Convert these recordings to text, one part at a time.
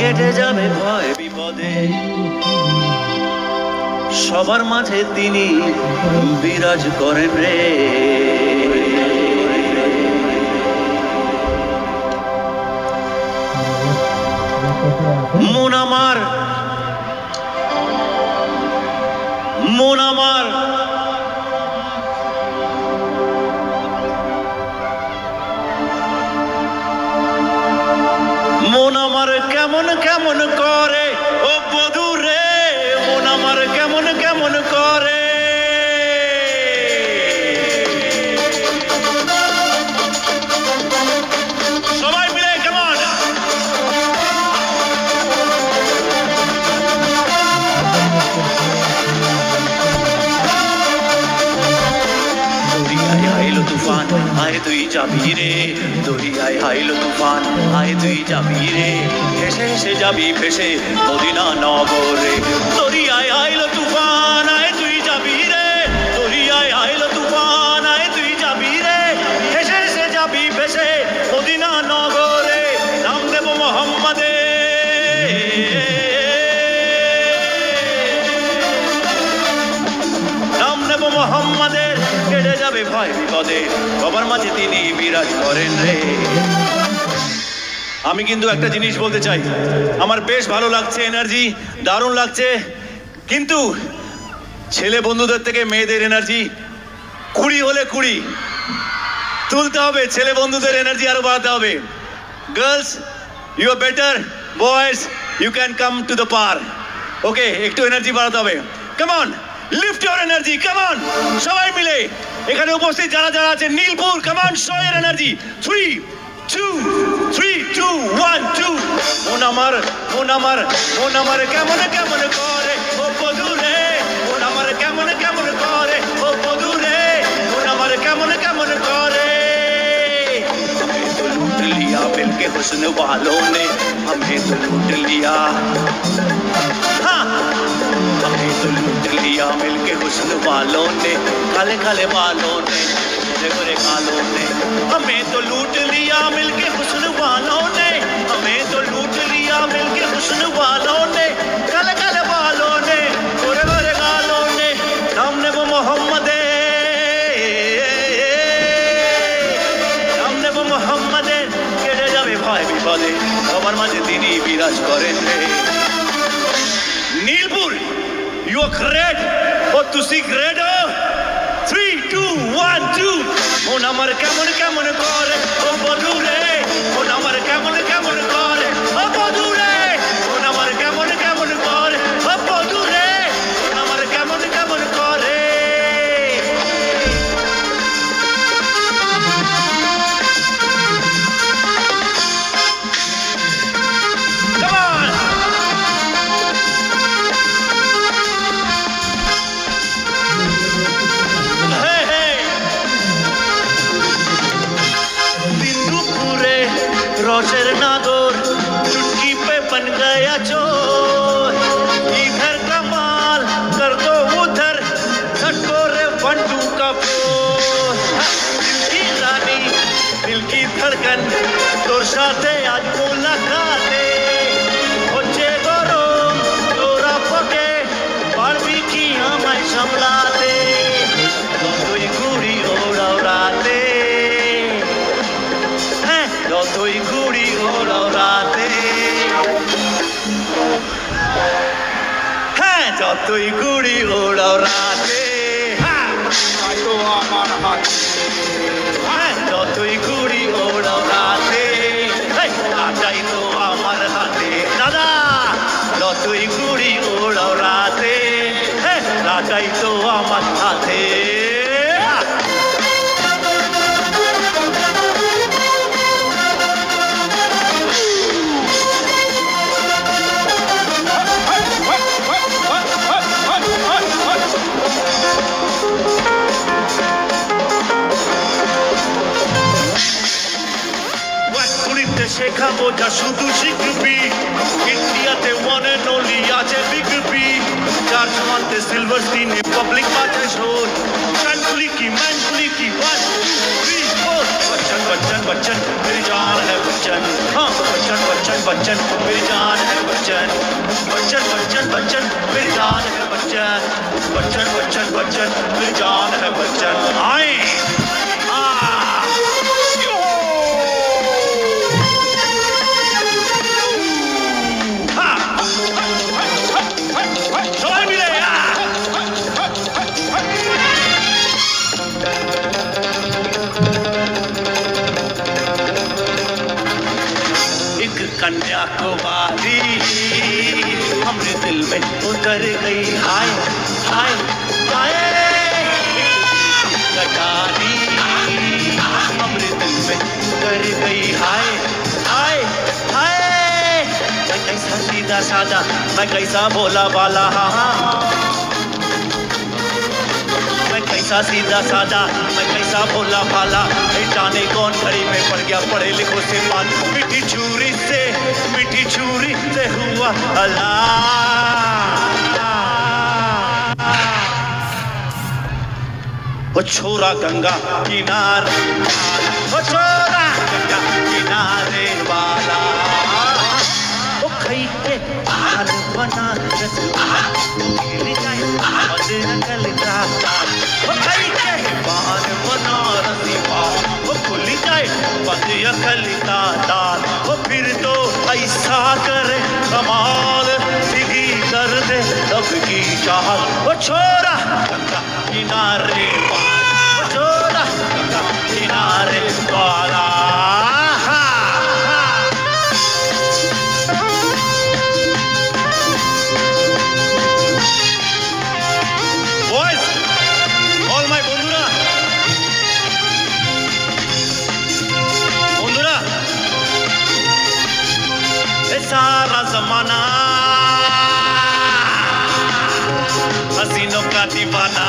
কেটে যাবে ভয় বিপদে, সবার মাঝে তিনি বিরাজ করেন রে। মন আমার, মন আমার, মন আমার কেমন কেমন করে ও বধূ রে, মন আমার কেমন কেমন করে। সবাই মিলে কেমন আইলো তুফান, আয় তুই যাবি রে, দরিয়ায় আইলো তুফান, আয় তুই যাবি রে, ভেসে ভেসে যাবি ভেসে মদিনা নগরে। দরিয়ায় আইলো তুফান, আয় তুই যাবি রে, দরিয়ায় আইলো তুফান, আয় তুই যাবি রে, ভেসে ভেসে যাবি ভেসে মদিনা নগরে। নাম দেব মোহাম্মদে, নাম নেব মোহাম্মদের, কেটে যাবে ভয় বিপদে, সবার মাঝে তিনি বিরাজ করেন রে। আমি কিন্তু একটা জিনিস বলতে চাই, আমার বেশ ভালো লাগছে, এনার্জি দারুণ লাগছে, কিন্তু ছেলে বন্ধুদের থেকে মেয়েদের এনার্জি 20 হলে 20 তুলতে হবে, ছেলে বন্ধুদের এনার্জি আরো বাড়াতে হবে। Girls you are better, boys you can come to the par. Okay, একটু এনার্জি বাড়াতে হবে। Come on, lift your energy, come on, সবাই মিলে এখানে উপস্থিত যারা যারা আছে Nilpur, come on, show your energy. 3 2 3 2 1 2। মন আমার, মন আমার, মন আমার কেমন কেমন করে ও বধূ রে, মন আমার কেমন কেমন করে ও বধূ রে, মন আমার কেমন কেমন করে। हमें तो लूट लिया मिलके हुस्न वालों ने, हमें तो लूट लिया, हाँ हमें तो लूट लिया मिलके हुस्न वालों ने, काले काले बालों ने, गोरे गोरे गालों ने। हमें तो लूट लिया मिलके हुस्न वालों ने, हमें तो लूट लिया मिलके हुस्न वालों ने, काले काले बालों ने, गोरे गोरे गालों ने। नाम ने वो मोहम्मदे, नाम ने वो मोहम्मदे, केड़े जावे भय बिपदे, सবার মাঝে তিনি বিরাজ করেন রে। নীলপুর you are great, ও তুই great ও। 3 2 1 2। মন আমার কেমন কেমন করে ও বধূ রে, মন আমার কেমন কেমন করে ও বধূ রে, মন আমার কেমন কেমন করে ও বধূ রে, মন আমার কেমন কেমন করে। Come on! Hey, hey! बिंदुपुरे रोशर नागोर चुटकी पे बन गया चोर, इधर का माल कर दो उधर, सटको रे 1 2 का फोर। दिल की रानी दिल की धड़कन তোর সাথে আজ মুলাকাতে হচ্ছে গরম, তোরা পকে পারবি কি আমায় সামলাতে, যতই ঘুড়ি ওড়াও রাতে, হ্যাঁ যতই ঘুড়ি ওড়াও রাতে, হ্যাঁ যতই ঘুড়ি ওড়াও রাতে, হ্যাঁ আমার হাতে, হ্যাঁ যতই ঘুড়ি ওড়াও রাতে, রাজাই তো আমার হাতে দাদা, যতই ঘুড়ি ওড়াও রাতে, রাজাই তো আমার হাতে। শেখাবো যা শুধু শিখবি, ইন্ডিয়াতে ওয়ান এন্ড অনলি আছে বিগ বি, চার্জ মানতে সিলভার স্ক্রিনে পাবলিক বাজে শোর, ম্যানফুলি কি 1 2 3 4। बच्चन बच्चन बच्चन मेरी जान है बच्चन, हाँ बच्चन बच्चन बच्चन मेरी जान है बच्चन, बच्चन बच्चन बच्चन मेरी जान है बच्चन, बच्चन बच्चन बच्चन मेरी जान है बच्चन। आए कन्याकुमारी हमरे दिल में उतर गई, हाय हाय हाय कटारी हमरे दिल में उतर गई, हाय हाय हाय। मैं कैसा सीधा साधा, मैं कैसा भोला भाला, मैं कैसा सीधा साधा, मैं कैसा भोला भाला, जाने कौन घड़ी में पड़ गया पढ़े लिखो से बात, मीठी छुरी से हुआ हला। वो छोरा गंगा किनारे, वो छोरा गंगा किनारे वाला, वो खई के हाल बना रसगुल्ला, खेली जाए मदन कलता, वो खई के बाल बना रसीवा, वो खुली जाए बदिया कलिता दाल, वो फिर तो ऐसा करे कमाल, सीधी कर दे सबकी चाहत। वो छोरा गंगा किनारे वाला, वो छोरा गंगा किनारे वाला। सारा जमाना हसीनों का दीवाना,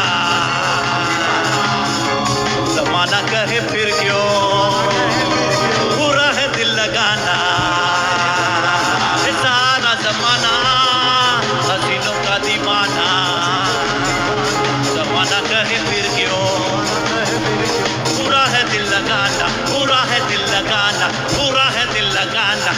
जमाना कहे फिर क्यों बुरा है दिल लगाना, सारा जमाना हसीनों का दीवाना, जमाना कहे फिर क्यों बुरा है दिल लगाना, बुरा है दिल लगाना, बुरा है दिल लगाना।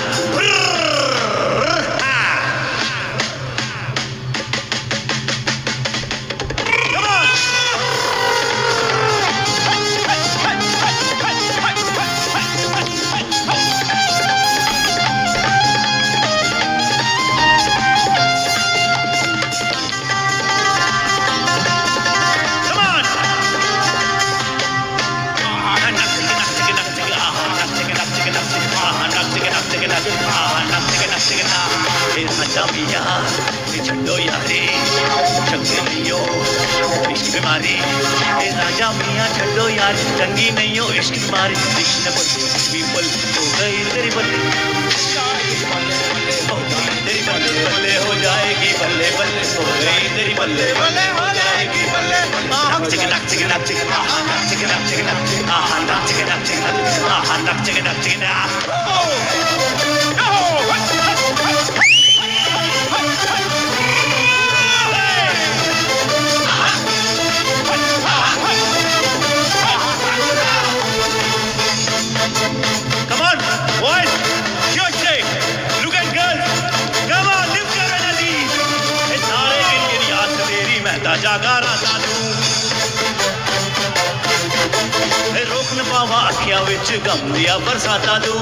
छो यारी चंगी इश्क बीमारी, राजा मियाँ छो यार चंगी नहीं हो इश्क बीमारी, कृष्ण पीपल हो गई तेरी बल्ले, तेरी बल्ले बल्ले हो जाएगी, बल्ले बल्ले हो गई तेरी बल्ले बल्ले हो जाएगी, बल्ले नक चिक नक चिक नक चिक नक चिक नक चिक नक चिक नक चिक नक चिक नक चिक नक। जागा राजा तू रोक न पावा अखियां विच गम दिया बरसाता तू,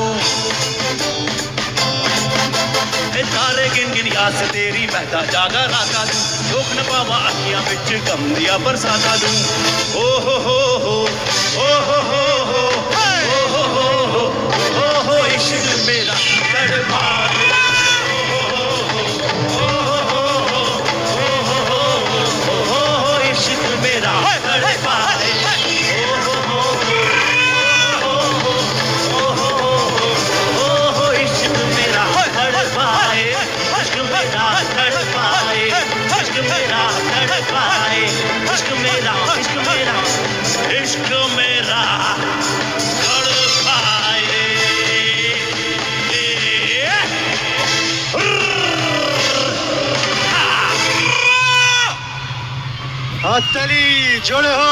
तारे गिन गिन याद से तेरी महता जागा राता तू, रोक न पावा अखियां विच गम दिया बरसाता तू। ओ हो हो हो ओ हो हो हो ओ हो हो हो इश्क मेरा तड़पा, इश्क मेरा तड़पाए। हाथ ताली जोड़े हो।